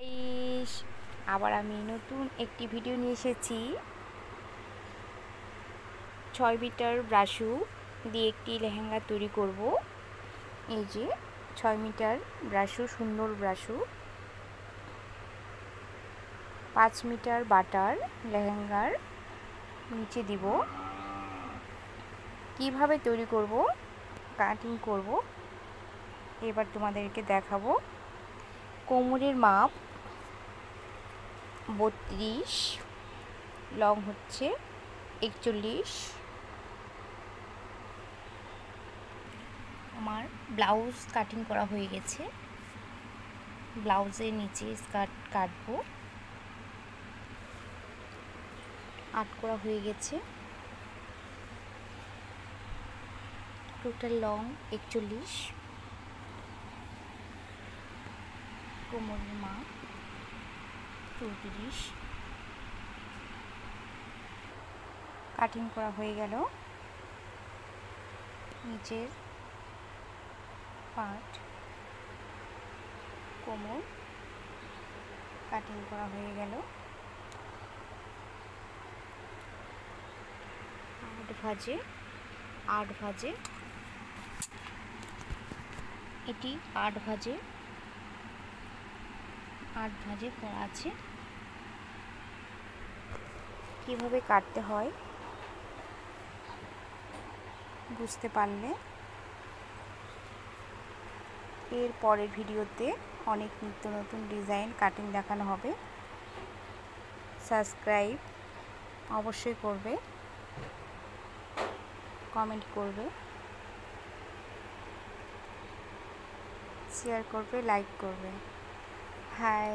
Guys, আবার আমি নতুন একটি ভিডিও নিয়ে এসেছি। 6 মিটার ব্রাশু দিয়ে একটি লেহেঙ্গা তৈরি করব। এই যে 6 মিটার ব্রাশু, সুন্দর ব্রাশু, 5 মিটার বাটার লেহেঙ্গার নিচে দিব। কিভাবে তৈরি করব, কাটিং করব, এবার তোমাদেরকে দেখাবো। কোমরের মাপ 32, লং হচ্ছে 41। আমার ব্লাউজ কাটিং করা হয়ে গেছে। ব্লাউজের নিচে স্কার্ট কাটবো, আর্ট করা হয়ে গেছে। টোটাল লং 41, কোমরের মাপ 34। কাটিং করা হয়ে গেল। নিচের পার্ট, কোমর কাটিং করা হয়ে গেল। 8 ভাঁজে এটি 8 ভাঁজে করা আছে। কিভাবে কাটতে হয় বুঝতে পারলে এর পরের ভিডিওতে অনেক নিত্য নতুন ডিজাইন কাটিং দেখানো হবে। সাবস্ক্রাইব অবশ্যই করবে, কমেন্ট করবে, শেয়ার করবে, লাইক করবে। হাই।